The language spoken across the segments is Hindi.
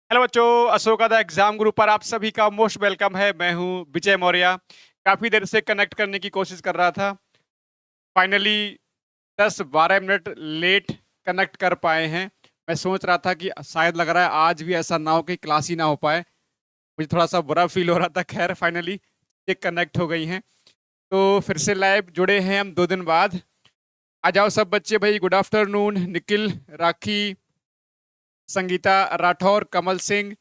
हेलो बच्चों, अशोका एग्जाम गुरु पर आप सभी का मोस्ट वेलकम है। मैं हूं विजय मौर्य। काफी देर से कनेक्ट करने की कोशिश कर रहा था। फाइनली 10-12 मिनट लेट कनेक्ट कर पाए हैं। मैं सोच रहा था कि शायद लग रहा है आज भी ऐसा ना हो कि क्लास ही ना हो पाए। मुझे थोड़ा सा बुरा फील हो रहा था। खैर फाइनली ये कनेक्ट हो गई हैं, तो फिर से लाइव जुड़े हैं हम 2 दिन बाद। आ जाओ सब बच्चे भाई। गुड आफ्टरनून निखिल, राखी, संगीता राठौर, कमल सिंह।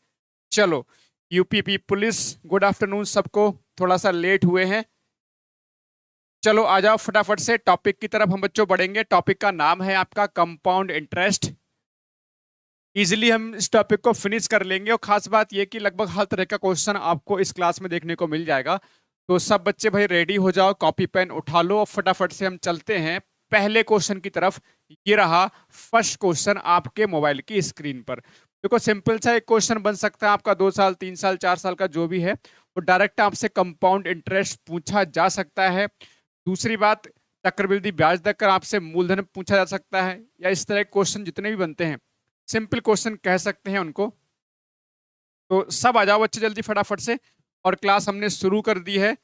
चलो यूपीपी पुलिस, गुड आफ्टरनून सबको। थोड़ा सा लेट हुए हैं। चलो आ जाओ फटाफट से टॉपिक की तरफ हम बच्चों बढ़ेंगे। टॉपिक का नाम है आपका कंपाउंड इंटरेस्ट। इजीली हम इस टॉपिक को फिनिश कर लेंगे, और खास बात यह कि लगभग हर तरह का क्वेश्चन आपको इस क्लास में देखने को मिल जाएगा। तो सब बच्चे भाई रेडी हो जाओ, कॉपी पेन उठा लो और फटाफट से हम चलते हैं पहले क्वेश्चन की तरफ। ये रहा फर्स्ट क्वेश्चन आपके मोबाइल की स्क्रीन पर। देखो सिंपल सा एक क्वेश्चन बन सकता है आपका। 2 साल 3 साल 4 साल का जो भी है वो डायरेक्ट आपसे कंपाउंड इंटरेस्ट पूछा जा सकता है। दूसरी बात, चक्रवृद्धि ब्याज दर कर आपसे मूलधन पूछा जा सकता है, या इस तरह के क्वेश्चन जितने भी बनते हैं सिंपल क्वेश्चन कह सकते हैं उनको। तो सब आ जाओ बच्चे जल्दी फटाफट से। और क्लास हमने शुरू कर दी है।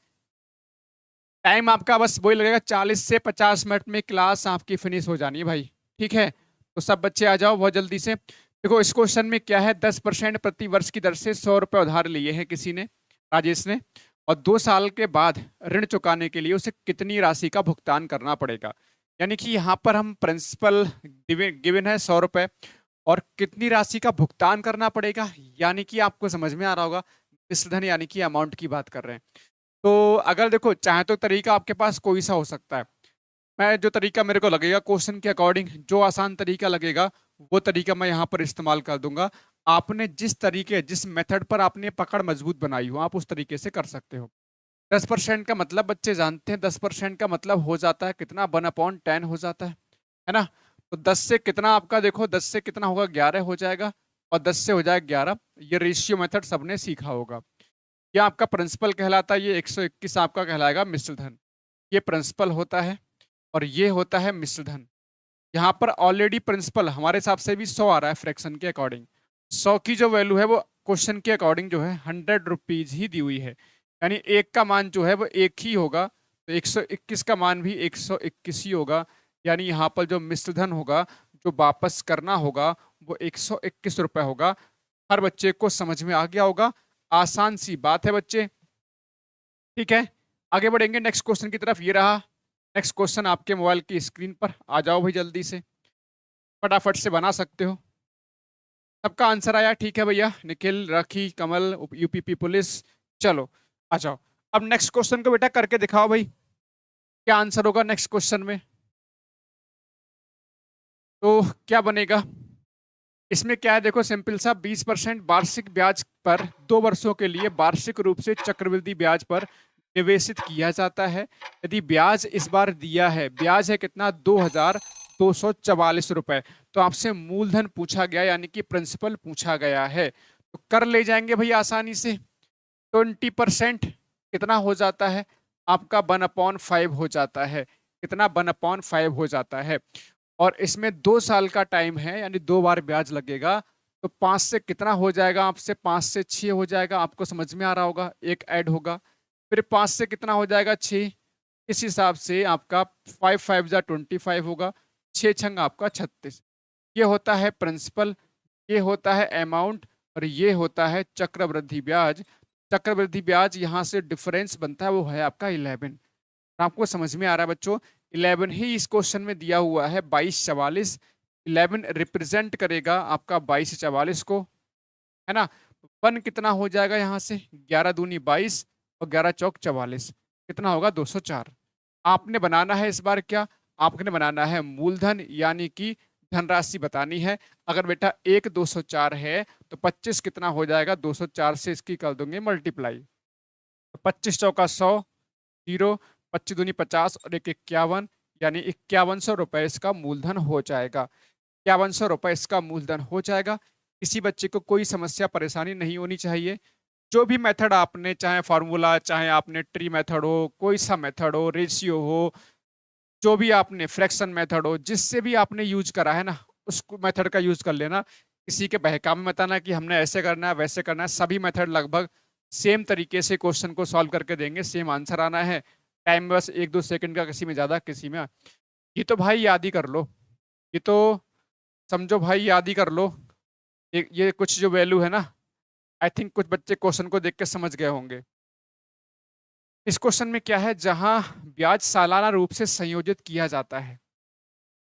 टाइम आपका बस वही लगेगा, 40 से 50 मिनट में क्लास आपकी फिनिश हो जानी है भाई। ठीक है, तो सब बच्चे आ जाओ बहुत जल्दी से। देखो इस क्वेश्चन में क्या है, 10% प्रति वर्ष की दर से 100 रुपए उधार लिए हैं किसी ने, राजेश ने, और 2 साल के बाद ऋण चुकाने के लिए उसे कितनी राशि का भुगतान करना पड़ेगा। यानी कि यहाँ पर हम प्रिंसिपल गिवन है 100 रुपए, और कितनी राशि का भुगतान करना पड़ेगा, यानी कि आपको समझ में आ रहा होगा मिश्र धन यानी कि अमाउंट की बात कर रहे हैं। तो अगर देखो चाहे तो तरीका आपके पास कोई सा हो सकता है। मैं जो तरीका मेरे को लगेगा क्वेश्चन के अकॉर्डिंग, जो आसान तरीका लगेगा वो तरीका मैं यहाँ पर इस्तेमाल कर दूंगा। आपने जिस तरीके जिस मेथड पर आपने पकड़ मजबूत बनाई हो आप उस तरीके से कर सकते हो। 10% का मतलब बच्चे जानते हैं, 10% का मतलब हो जाता है कितना, 1/10 हो जाता है ना। तो 10 से कितना आपका, देखो 10 से कितना होगा, 11 हो जाएगा, और 10 से हो जाएगा 11। ये रेशियो मेथड सबने सीखा होगा। ये आपका प्रिंसिपल कहलाता है, ये 121 आपका कहलाएगा मिश्र धन। ये प्रिंसिपल होता है और ये होता है मिश्र धन। यहाँ पर ऑलरेडी प्रिंसिपल हमारे हिसाब से भी 100 आ रहा है फ्रैक्शन के अकॉर्डिंग। 100 की जो वैल्यू है वो क्वेश्चन के अकॉर्डिंग जो है 100 रुपीज ही दी हुई है। यानी एक का मान जो है वो एक ही होगा, तो 121 का मान भी 121 ही होगा। यानी यहाँ पर जो मिश्र धन होगा, जो वापस करना होगा, वो 121 रुपए होगा। हर बच्चे को समझ में आ गया होगा। आसान सी बात है बच्चे। ठीक है, आगे बढ़ेंगे नेक्स्ट क्वेश्चन की तरफ। ये रहा नेक्स्ट क्वेश्चन आपके मोबाइल की स्क्रीन पर। आ जाओ भाई जल्दी से, फटाफट से बना सकते हो। सबका आंसर आया? ठीक है भैया, निखिल, राखी, कमल, यूपीपी पुलिस। चलो आ जाओ। अब नेक्स्ट क्वेश्चन को बेटा करके दिखाओ भाई, क्या आंसर होगा नेक्स्ट क्वेश्चन में। तो क्या बनेगा इसमें, क्या है देखो सिंपल सा, 20% वार्षिक ब्याज पर 2 वर्षों के लिए वार्षिक रूप से चक्रवृद्धि ब्याज पर निवेशित किया जाता है। यदि ब्याज इस बार दिया है, ब्याज है कितना, 2244 रुपए, तो आपसे मूलधन पूछा गया यानी कि प्रिंसिपल पूछा गया है। तो कर ले जाएंगे भैया आसानी से। 20% कितना हो जाता है आपका, 1/5 हो जाता है। कितना, 1/5 हो जाता है। और इसमें 2 साल का टाइम है, यानी 2 बार ब्याज लगेगा। तो 5 से कितना हो जाएगा आपसे, 5 से 6 हो जाएगा। आपको समझ में आ रहा होगा, एक ऐड होगा, फिर 5 से कितना हो जाएगा, 6। इस हिसाब से आपका 5 5 जा 25 होगा, 6 छंग आपका 36। ये होता है प्रिंसिपल, ये होता है अमाउंट, और ये होता है चक्रवृद्धि ब्याज। चक्रवृद्धि ब्याज यहाँ से डिफरेंस बनता है, वो है आपका 11। आपको समझ में आ रहा है बच्चों, 11 ही इस क्वेश्चन में दिया हुआ है, 2244। 11 रिप्रेजेंट करेगा आपका 2244 को, है ना। 1 कितना हो जाएगा यहाँ से, 11 दूनी 22 और 11 चौक 44, कितना होगा, 204। आपने बनाना है इस बार क्या, आपने बनाना है मूलधन, यानी कि धनराशि बतानी है। अगर बेटा 204 है तो 25 कितना हो जाएगा, 204 से इसकी कर दूंगे मल्टीप्लाई। तो 25 चौका 100, 0, 25 दूनी 50 और 1 51, यानी 5100 रुपए इसका मूलधन हो जाएगा। 5100 रुपए इसका मूलधन हो जाएगा। किसी बच्चे को कोई समस्या परेशानी नहीं होनी चाहिए। जो भी मेथड आपने, चाहे फार्मूला, चाहे आपने ट्री मेथड हो, कोई सा मेथड हो, रेशियो हो, जो भी आपने फ्रैक्शन मेथड हो, जिससे भी आपने यूज करा है ना, उस मेथड का यूज कर लेना। किसी के बहकावे में बताना कि हमने ऐसे करना है वैसे करना है। सभी मेथड लगभग सेम तरीके से क्वेश्चन को सॉल्व करके देंगे, सेम आंसर आना है। टाइम बस 1-2 सेकंड का, किसी में ज़्यादा किसी में। ये तो भाई याद ही कर लो, ये तो समझो भाई याद ही कर लो। ये कुछ जो वैल्यू है ना, आई थिंक कुछ बच्चे क्वेश्चन को देख के समझ गए होंगे। इस क्वेश्चन में क्या है, जहां ब्याज सालाना रूप से संयोजित किया जाता है,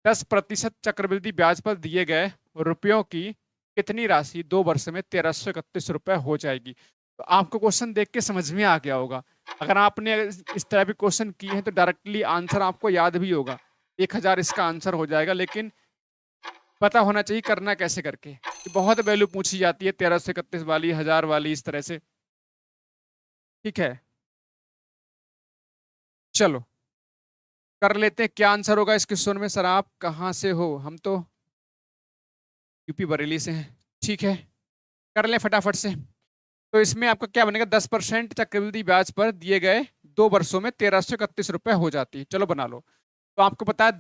10% चक्रवृद्धि ब्याज पर दिए गए रुपयों की कितनी राशि 2 वर्ष में 1331 रुपए हो जाएगी। तो आपको क्वेश्चन देख के समझ में आ गया होगा। अगर आपने इस तरह के क्वेश्चन किए हैं तो डायरेक्टली आंसर आपको याद भी होगा, 1000 इसका आंसर हो जाएगा। लेकिन पता होना चाहिए करना कैसे करके। बहुत वैल्यू पूछी जाती है 1331 वाली, 1000 वाली, इस तरह से। ठीक है, चलो कर लेते हैं। क्या आंसर होगा इस क्वेश्चन में? सर आप कहाँ से हो? हम तो यूपी बरेली से हैं। ठीक है, कर लें फटाफट से। तो इसमें आपका क्या बनेगा, 10% चक्रवृद्धि ब्याज पर दिए गए 2 वर्षों में 1331 रुपए हो जाती है। चलो बना लो। तो आपको पता है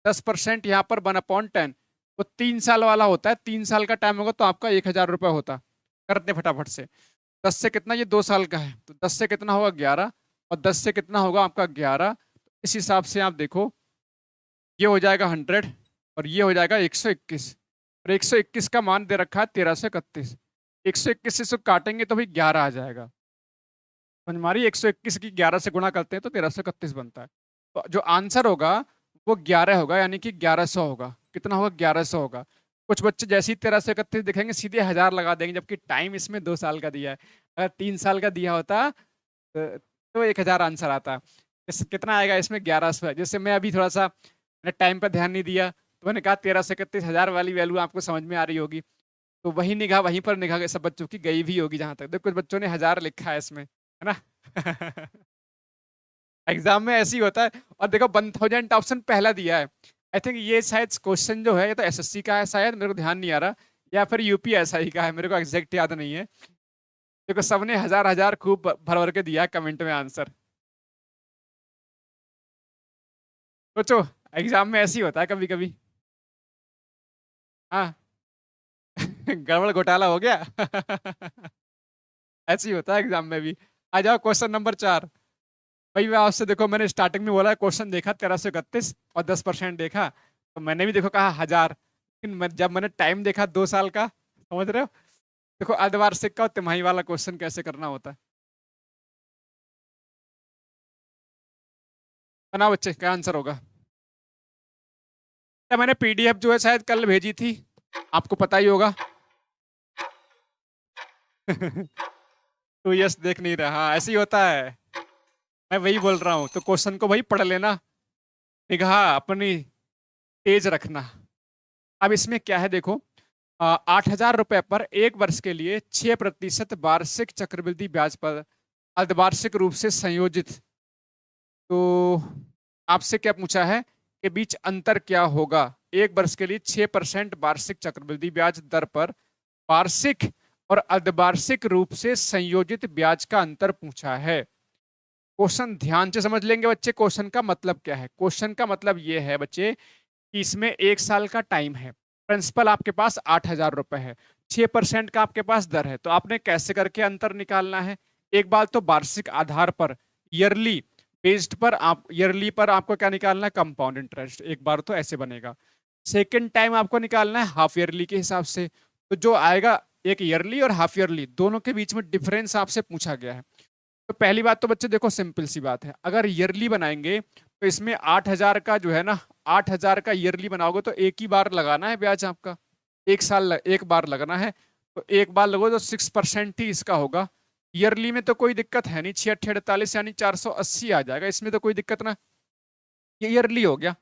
10% यहाँ पर 1/10 वो 3 साल वाला होता है। 3 साल का टाइम होगा तो आपका 1000 रुपये होता। करते फटाफट से। 10 से कितना, ये 2 साल का है तो 10 से कितना होगा 11, और 10 से कितना होगा आपका 11। इस हिसाब से आप देखो, ये हो जाएगा 100 और ये हो जाएगा 121। और 121 का मान दे रखा है 1331। 121 से इसको काटेंगे तो भाई 11 आ जाएगा। समझ मारी, 121 की 11 से गुणा करते हैं तो 1331 बनता है। तो जो आंसर होगा वो 11 होगा, यानी कि 1100 होगा। कितना होगा, 1100 होगा। कुछ बच्चे जैसे ही 1331 दिखेंगे सीधे 1000 लगा देंगे, जबकि टाइम इसमें 2 साल का दिया है। अगर 3 साल का दिया होता तो 1000 आंसर आता। कितना आएगा इसमें, 1100 है। जैसे मैं अभी थोड़ा सा मैंने टाइम पर ध्यान नहीं दिया तो मैंने कहा 1331, 1000 वाली वैल्यू आपको समझ में आ रही होगी। तो वही निगाह वहीं पर निगाह सब बच्चों की गई भी होगी। जहां तक देखो कुछ बच्चों ने 1000 लिखा है इसमें, है ना। एग्जाम में ऐसे ही होता है। और देखो 1000 ऑप्शन पहला दिया है। आई थिंक ये शायद क्वेश्चन जो है ये तो एसएससी का है शायद, मेरे को ध्यान नहीं आ रहा, या फिर यूपीएसआई का है, मेरे को एग्जैक्ट याद नहीं है। देखो सबने 1000 खूब भर भर के दिया है कमेंट में आंसर। सोचो, एग्जाम में ऐसे ही होता है कभी कभी। हाँ। गड़बड़ घोटाला हो गया। ऐसे ही होता है एग्जाम में भी। आ जाओ क्वेश्चन नंबर 4। भाई मैं आपसे, देखो मैंने स्टार्टिंग में बोला क्वेश्चन देखा 1331 और 10% देखा, तो मैंने भी देखो कहा 1000। लेकिन जब मैंने टाइम देखा 2 साल का, समझ रहे हो, देखो अर्धवार्षिक का और तिमाही वाला क्वेश्चन कैसे करना होता है। बनाओ बच्चे, क्या आंसर होगा? क्या मैंने पीडीएफ जो है शायद कल भेजी थी, आपको पता ही होगा। तो यस देख नहीं रहा, हाँ ऐसे ही होता है। मैं वही बोल रहा हूँ, तो क्वेश्चन को भाई पढ़ लेना, निगाह अपनी तेज रखना। अब इसमें क्या है देखो, 8,000 रुपए पर 1 वर्ष के लिए 6% वार्षिक चक्रवृद्धि ब्याज पर अर्धवार्षिक रूप से संयोजित। तो आपसे क्या पूछा है कि बीच अंतर क्या होगा? 1 वर्ष के लिए 6% वार्षिक चक्रवृद्धि ब्याज दर पर वार्षिक और अर्धवार्षिक रूप से संयोजित ब्याज का अंतर पूछा है। क्वेश्चन ध्यान से समझ लेंगे बच्चे। क्वेश्चन का मतलब क्या है? क्वेश्चन का मतलब ये है बच्चे कि इसमें 1 साल का टाइम है, प्रिंसिपल आपके पास 8,000 रुपए है, 6% का आपके पास दर है। तो आपने कैसे करके अंतर निकालना है? एक बात तो वार्षिक आधार पर, ईयरली बेस्ड पर, आप ईयरली पर आपको क्या निकालना है, कंपाउंड इंटरेस्ट। एक बार तो ऐसे बनेगा। सेकेंड टाइम आपको निकालना है हाफ ईयरली के हिसाब से। तो जो आएगा, एक ईयरली और हाफ ईयरली दोनों के बीच में डिफरेंस आपसे पूछा गया है। तो पहली बात तो बच्चे देखो सिंपल सी बात है, अगर ईयरली बनाएंगे तो इसमें 8,000 का जो है ना, 8,000 का ईयरली बनाओगे तो एक ही बार लगाना है ब्याज आपका, 1 साल एक बार लगना है। तो एक बार लगो तो 6% ही इसका होगा। ईयरली में तो कोई दिक्कत है नहीं, 6×8 = 48 यानी 480 आ जाएगा, इसमें तो कोई दिक्कत ना। ये ईयरली हो गया,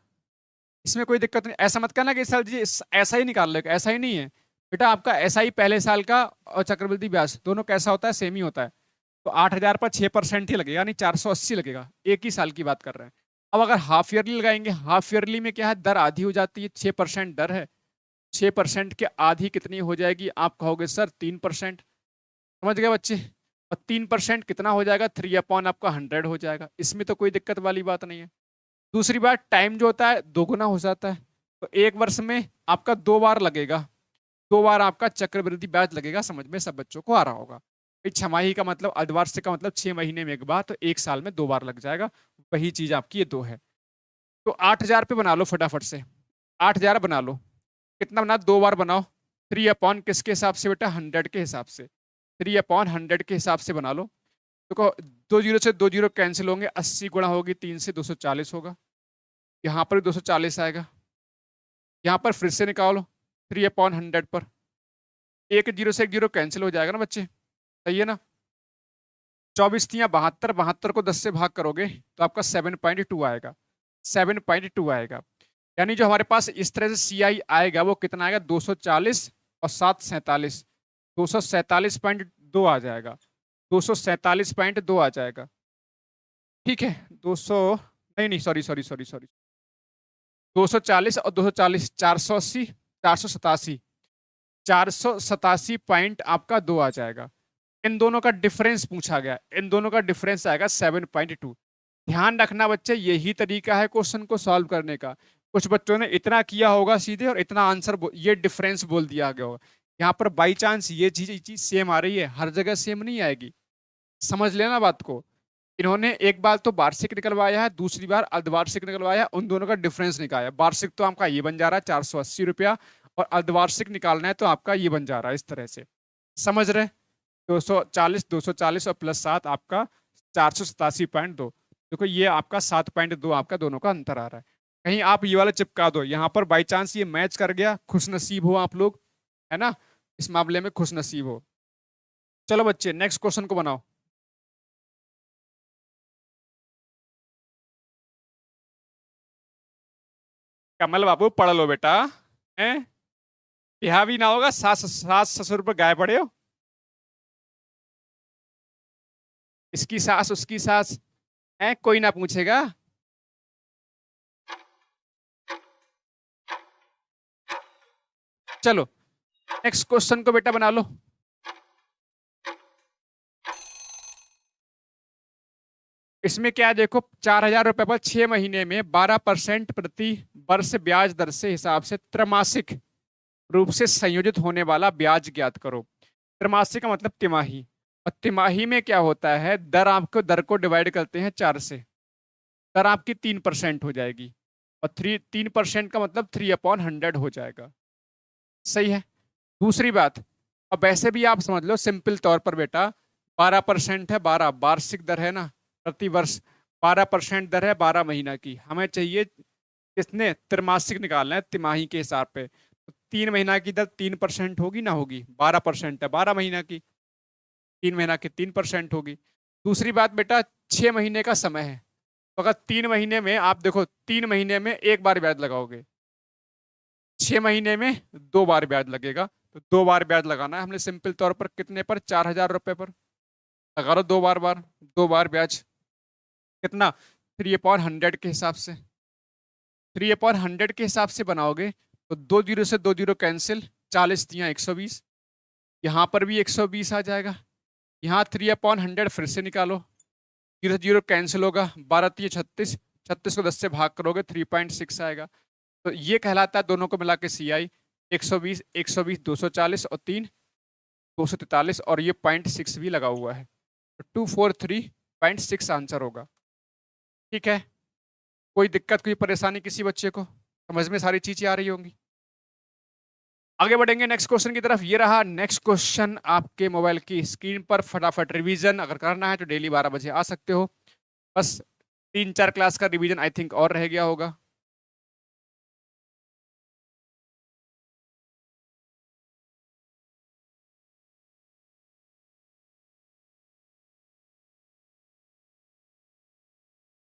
इसमें कोई दिक्कत नहीं। ऐसा मत कहना कि इस साल जी ऐसा ही निकाल लेगा, ऐसा ही नहीं है बेटा। आपका ऐसा ही पहले साल का और चक्रवृद्धि ब्याज दोनों कैसा होता है, सेम ही होता है। तो 8,000 पर 6% ही लगेगा, यानी 480 लगेगा। एक ही साल की बात कर रहे हैं। अब अगर हाफ ईयरली लगाएंगे, हाफ ईयरली में क्या है, दर आधी हो जाती है। 6% दर है, 6% के आधी कितनी हो जाएगी? आप कहोगे सर 3%। समझ गए बच्चे? और 3% कितना हो जाएगा, 3 आपका 100 हो जाएगा। इसमें तो कोई दिक्कत वाली बात नहीं है। दूसरी बात, टाइम जो होता है दोगुना हो जाता है। तो 1 वर्ष में आपका 2 बार लगेगा। 2 बार आपका चक्रवृद्धि ब्याज लगेगा। समझ में सब बच्चों को आ रहा होगा। भाई छमाही का मतलब, अर्धवार्षिक का मतलब 6 महीने में एक बार, तो 1 साल में 2 बार लग जाएगा। वही चीज आपकी ये 2 है। तो 8,000 पे बना लो फटाफट से। 8,000 बना लो। कितना बना, 2 बार बनाओ। 3 अपॉन किसके हिसाब से बेटा, 100 के हिसाब से। 3 अपॉन 100 के हिसाब से बना लो। देखो 2 जीरो से 2 जीरो कैंसिल होंगे, 80 गुणा होगी 3 से 240 होगा। यहाँ पर भी 240 आएगा। यहाँ पर फिर से निकालो 3 अपॉन 100 पर। एक जीरो से एक जीरो कैंसिल हो जाएगा ना बच्चे, सही है ना। 24 तियां 72, 72 को 10 से भाग करोगे तो आपका 7.2 आएगा। 7.2 आएगा। यानी जो हमारे पास इस तरह से सीआई आएगा वो कितना आएगा, 240 और 747, 247.2 आ जाएगा। 247.2 आ जाएगा। ठीक है, 200 नहीं नहीं, सॉरी सॉरी सॉरी सॉरी, 240 और 240, 480, 487, 487 पॉइंट आपका 2 आ जाएगा। इन दोनों का डिफरेंस पूछा गया, इन दोनों का डिफरेंस आएगा 7.2। ध्यान रखना बच्चे, यही तरीका है क्वेश्चन को सॉल्व करने का। कुछ बच्चों ने इतना किया होगा सीधे और इतना आंसर ये डिफरेंस बोल दिया गया होगा। यहाँ पर बाई चांस ये चीज सेम आ रही है, हर जगह सेम नहीं आएगी, समझ लेना बात को। इन्होंने एक बार तो वार्षिक निकलवाया है, दूसरी बार अर्धवार्षिक निकलवाया है, उन दोनों का डिफरेंस निकाला। वार्षिक तो आपका ये बन जा रहा है 480 रुपया, और अर्धवार्षिक निकालना है तो आपका ये बन जा रहा है इस तरह से, समझ रहे। 240 और +7 आपका 487.2। देखो ये आपका 7.2 आपका दोनों का अंतर आ रहा है। कहीं आप ये वाला चिपका दो, यहाँ पर बाई चांस ये मैच कर गया, खुश नसीब हो आप लोग, है ना, इस मामले में खुश नसीब हो। चलो बच्चे नेक्स्ट क्वेश्चन को बनाओ। कमल बाबू पढ़ लो बेटा, हैं, यहाँ भी ना होगा, सास सास ससुर पर गाय पड़े हो। इसकी सास उसकी सास है, कोई ना पूछेगा। चलो नेक्स्ट क्वेश्चन को बेटा बना लो। इसमें क्या है देखो, 4,000 रुपए पर 6 महीने में 12% प्रति वर्ष ब्याज दर से हिसाब से त्रैमासिक रूप से संयोजित होने वाला ब्याज ज्ञात करो। त्रैमासिक का मतलब तिमाही, और तिमाही में क्या होता है, दर को डिवाइड करते हैं 4 से, दर आपकी 3% हो जाएगी, और 3% का मतलब 3/100 हो जाएगा। सही है। दूसरी बात, अब वैसे भी आप समझ लो सिंपल तौर पर बेटा, 12% है, 12 वार्षिक दर है ना, प्रति वर्ष 12% दर है 12 महीना की। हमें चाहिए किसने, त्रैमासिक निकालना है, तिमाही के हिसाब पे। तो 3 महीना की दर 3% होगी ना, होगी, 12% है 12 महीना की, 3 महीना की 3% होगी। दूसरी बात बेटा, 6 महीने का समय है, तो अगर 3 महीने में आप देखो, 3 महीने में एक बार ब्याज लगाओगे, 6 महीने में 2 बार ब्याज लगेगा, तो 2 बार ब्याज लगाना है हमने सिंपल तौर पर, कितने पर, 4,000 रुपए पर लगा लो, 2 बार ब्याज, कितना, 3/100 के हिसाब से। 3/100 के हिसाब से बनाओगे तो 2 जीरो से 2 जीरो कैंसिल, 40 तियां 120, यहाँ पर भी 120 आ जाएगा। यहाँ 3/100 फिर से निकालो, जीरो जीरो कैंसिल होगा, 12 तिया 36, 36 को 10 से भाग करोगे 3.6 आएगा। तो ये कहलाता है दोनों को मिला के सी आई, 120 120 240 और 3 243, और ये 0.6 भी लगा हुआ है, तो 243.6 आंसर होगा। ठीक है, कोई दिक्कत कोई परेशानी किसी बच्चे को, समझ में सारी चीजें आ रही होंगी। आगे बढ़ेंगे नेक्स्ट क्वेश्चन की तरफ। ये रहा नेक्स्ट क्वेश्चन आपके मोबाइल की स्क्रीन पर। फटाफट रिवीजन अगर करना है तो डेली 12 बजे आ सकते हो, बस 3-4 क्लास का रिवीजन आई थिंक और रह गया होगा।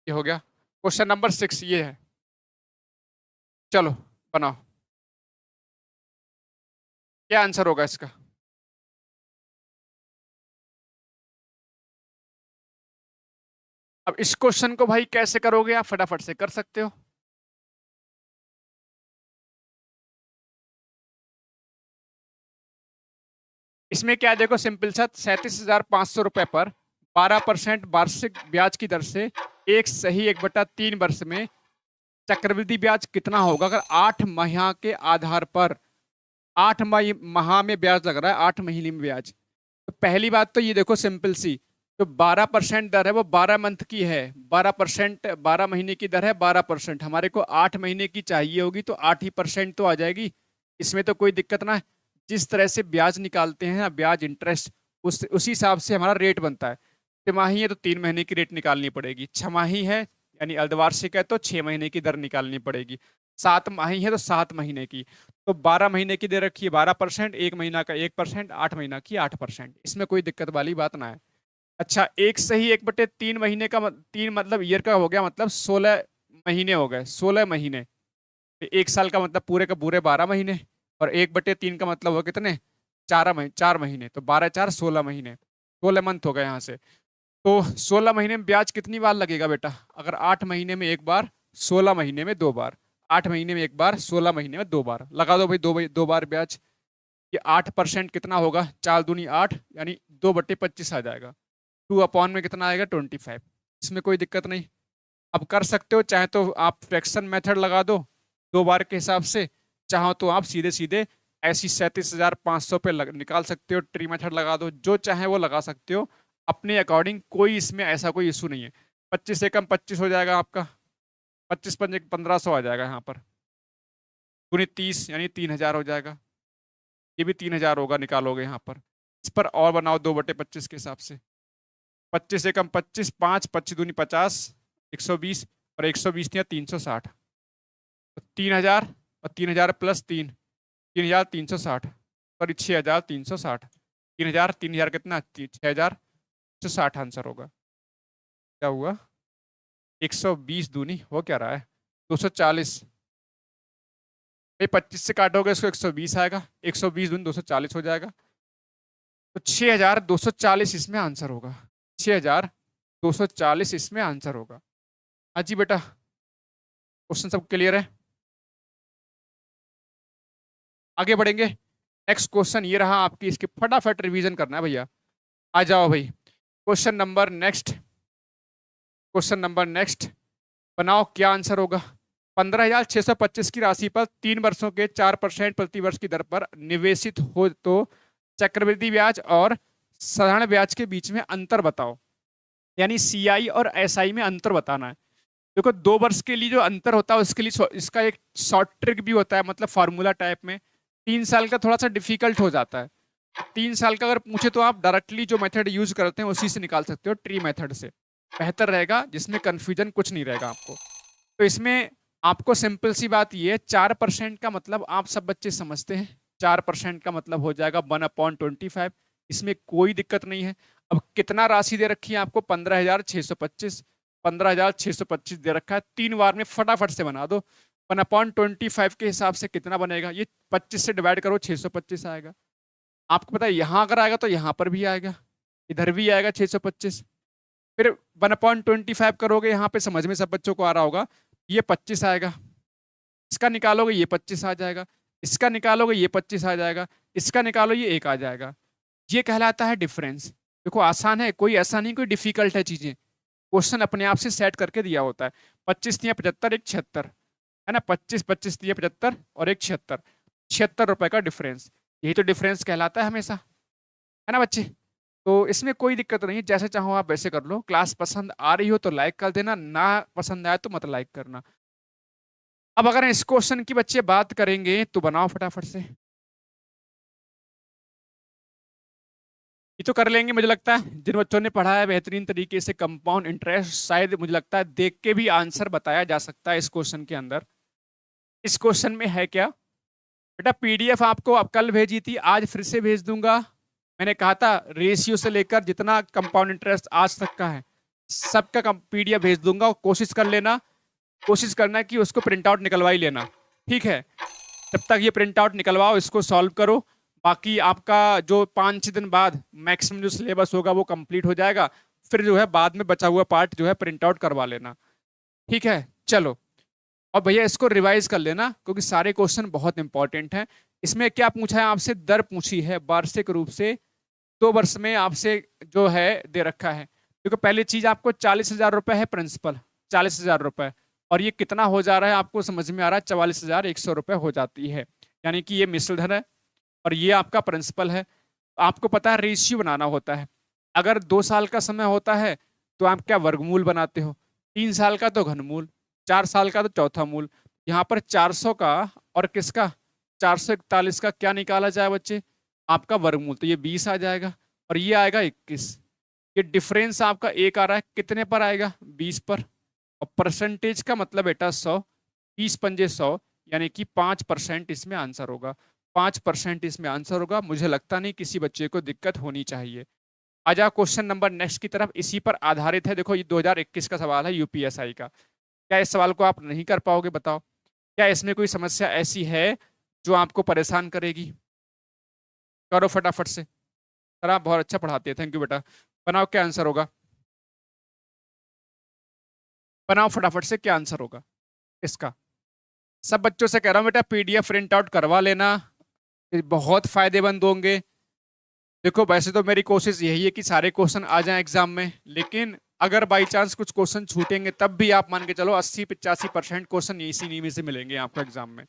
ये हो गया क्वेश्चन नंबर 6, ये है। चलो बनाओ, क्या आंसर होगा इसका। अब इस क्वेश्चन को भाई कैसे करोगे, आप फटाफट से कर सकते हो। इसमें क्या देखो, सिंपल सा, 37,500 रुपए पर 12% वार्षिक ब्याज की दर से 1/3 वर्ष में चक्रवृद्धि ब्याज कितना होगा अगर 8 महीना के आधार पर 8 माह में ब्याज लग रहा है, 8 महीने में ब्याज। तो पहली बात तो ये देखो सिंपल सी, जो 12% दर है वो 12 मंथ की है, 12%, 12 महीने की दर है 12%। हमारे को 8 महीने की चाहिए होगी तो 8% तो आ जाएगी, इसमें तो कोई दिक्कत ना है। जिस तरह से ब्याज निकालते हैं ना, ब्याज इंटरेस्ट, उसी हिसाब से हमारा रेट बनता है। तिमाही है तो 3 महीने की रेट निकालनी पड़ेगी, छमाही है यानी अर्धवार्षिक है तो 6 महीने की दर निकालनी पड़ेगी, 7 माही है तो 7 महीने की। तो 12 महीने की दे रखी है 12%, 1 महीना का 1%, 8 महीना की 8%, इसमें कोई दिक्कत वाली बात ना है। अच्छा, 1/3 महीने का 3 मतलब ईयर का हो गया, मतलब 16 महीने हो गए, 16 महीने। 1 साल का मतलब पूरे का पूरे 12 महीने, और 1/3 का मतलब हो कितने, 4 महीने, तो 12×4 = 16 महीने, 16 मंथ हो गए यहाँ से। तो 16 महीने में ब्याज कितनी बार लगेगा बेटा, अगर 8 महीने में एक बार, 16 महीने में 2 बार, 8 महीने में एक बार, 16 महीने में 2 बार, लगा दो भाई, 2 बार ब्याज। ये 8% कितना होगा, 4 दूनी 8 यानी 2/25 आ जाएगा। 2 अपॉन में कितना आएगा, 25। इसमें कोई दिक्कत नहीं। अब कर सकते हो, चाहे तो आप फ्रैक्शन मेथड लगा दो 2 बार के हिसाब से, चाहो तो आप सीधे सीधे ऐसी 37,500 पे निकाल सकते हो, ट्री मेथड लगा दो, जो चाहे वो लगा सकते हो अपने अकॉर्डिंग, कोई इसमें ऐसा कोई इशू नहीं है। 25 से कम 25 हो जाएगा आपका, 25 पंजे 1500 आ जाएगा यहाँ पर, पूरी 30 यानी 3000 हो जाएगा। ये भी 3000 होगा, निकालोगे यहाँ पर, इस पर और बनाओ 2/25 के हिसाब से। 25 से कम 25, 5 25 दूनी 50, 120, और 120 या 360, तो 3000, और 3000 प्लस 3, 3360, सॉरी 6360, 3000 3000 कितना, 6160 आंसर होगा। क्या हुआ, 120 दूनी हो क्या रहा है, 240। भाई 25 से काटोगे इसको 120 आएगा, 120 दूनी 240 हो जाएगा, तो 6240 इसमें आंसर होगा, 6240 इसमें आंसर होगा। हाँ जी बेटा, क्वेश्चन सब क्लियर है। आगे बढ़ेंगे, नेक्स्ट क्वेश्चन ये रहा आपकी, इसकी फटाफट रिवीजन करना है भैया। आ जाओ भाई, question number next, question number next बनाओ, क्या आंसर होगा। 15,625 की राशि पर 3 वर्षों के 4% प्रति वर्ष की दर पर निवेशित हो तो चक्रवृद्धि ब्याज और साधारण ब्याज के बीच में अंतर बताओ, यानी सीआई और एसआई में अंतर बताना है। देखो 2 वर्ष के लिए जो अंतर होता है उसके लिए इसका एक शॉर्ट ट्रिक भी होता है, मतलब फॉर्मूला टाइप में। 3 साल का थोड़ा सा डिफिकल्ट हो जाता है, 3 साल का अगर पूछे तो आप डायरेक्टली जो मेथड यूज करते हैं उसी से निकाल सकते हो, ट्री मेथड से बेहतर रहेगा, जिसमें कंफ्यूजन कुछ नहीं रहेगा आपको। तो इसमें आपको सिंपल सी बात ये है, 4% का मतलब आप सब बच्चे समझते हैं, 4% का मतलब हो जाएगा 1/25, इसमें कोई दिक्कत नहीं है। अब कितना राशि दे रखी है आपको, 15,625, 15,625 दे रखा है, 3 बार में फटाफट से बना दो। 1/25 के हिसाब से कितना बनेगा, ये 25 से डिवाइड करो, 625 आएगा। आपको पता है यहाँ अगर आएगा तो यहाँ पर भी आएगा, इधर भी आएगा 625। फिर 1/25 करोगे, यहाँ पे समझ में सब बच्चों को आ रहा होगा, ये 25 आएगा, इसका निकालोगे ये 25 आ जाएगा, इसका निकालोगे ये 25 आ जाएगा, इसका निकालो ये 1 आ जाएगा। ये कहलाता है डिफरेंस। देखो आसान है, कोई ऐसा नहीं कोई डिफिकल्ट है चीजें, क्वेश्चन अपने आप से सेट करके दिया होता है। 25 तिया 75, 1 76 है ना, 25 25 तिया 75 और 1 76, 76 रुपए का डिफरेंस, यही तो डिफरेंस कहलाता है हमेशा, है ना बच्चे। तो इसमें कोई दिक्कत नहीं है, जैसे चाहो आप वैसे कर लो। क्लास पसंद आ रही हो तो लाइक कर देना, ना पसंद आए तो मत लाइक करना। अब अगर इस क्वेश्चन की बच्चे बात करेंगे तो बनाओ फटाफट से, ये तो कर लेंगे मुझे लगता है। जिन बच्चों ने पढ़ा है बेहतरीन तरीके से कंपाउंड इंटरेस्ट, शायद मुझे लगता है देख के भी आंसर बताया जा सकता है इस क्वेश्चन के अंदर। इस क्वेश्चन में है क्या बेटा, पीडीएफ आपको अब कल भेजी थी, आज फिर से भेज दूंगा। मैंने कहा था रेशियो से लेकर जितना कंपाउंड इंटरेस्ट आज तक का है सबका पीडीएफ भेज दूंगा, कोशिश कर लेना, कोशिश करना कि उसको प्रिंट आउट निकलवा ही लेना, ठीक है। तब तक ये प्रिंट आउट निकलवाओ, इसको सॉल्व करो। बाकी आपका जो 5-6 दिन बाद मैक्सिमम जो सिलेबस होगा वो कंप्लीट हो जाएगा, फिर जो है बाद में बचा हुआ पार्ट जो है प्रिंट आउट करवा लेना, ठीक है। चलो, और भैया इसको रिवाइज कर लेना क्योंकि सारे क्वेश्चन बहुत इंपॉर्टेंट हैं। इसमें क्या पूछा है आपसे, दर पूछी है वार्षिक रूप से 2 वर्ष में आपसे जो है दे रखा है। क्योंकि पहली चीज आपको 40,000 रुपए है प्रिंसिपल, 40,000 रुपए, और ये कितना हो जा रहा है आपको समझ में आ रहा है, 44,100 रुपए हो जाती है, यानी कि ये मिश्रधन है। और ये आपका प्रिंसिपल है। आपको पता है रेशियो बनाना होता है। अगर 2 साल का समय होता है तो आप क्या वर्गमूल बनाते हो, 3 साल का तो घनमूल, 4 साल का तो चौथा मूल। यहाँ पर 400 का और किसका 441 का क्या निकाला जाए बच्चे, आपका वर्गमूल, तो ये 20 आ जाएगा और ये आएगा 21। ये डिफरेंस आपका एक आ रहा है, कितने पर आएगा, 20 पर। और परसेंटेज का मतलब बेटा 100, 20 पंजे 100, यानी कि 5% इसमें आंसर होगा। 5% इसमें आंसर होगा। मुझे लगता नहीं किसी बच्चे को दिक्कत होनी चाहिए। आ जाओ क्वेश्चन नंबर नेक्स्ट की तरफ, इसी पर आधारित है। देखो ये 2021 का सवाल है यूपीएसआई का। क्या इस सवाल को आप नहीं कर पाओगे बताओ, क्या इसमें कोई समस्या ऐसी है जो आपको परेशान करेगी? करो फटाफट से। सर आप बहुत अच्छा पढ़ाते हैं, थैंक यू बेटा। बनाओ क्या आंसर होगा, बनाओ फटाफट से क्या आंसर होगा इसका। सब बच्चों से कह रहा हूं बेटा पीडीएफ प्रिंट आउट करवा लेना, ये बहुत फायदेमंद होंगे। देखो वैसे तो मेरी कोशिश यही है कि सारे क्वेश्चन आ जाएं एग्जाम में, लेकिन अगर बाई चांस कुछ क्वेश्चन छूटेंगे तब भी आप मान के चलो 80-85% क्वेश्चन इसी नीवी से मिलेंगे आपको एग्जाम में।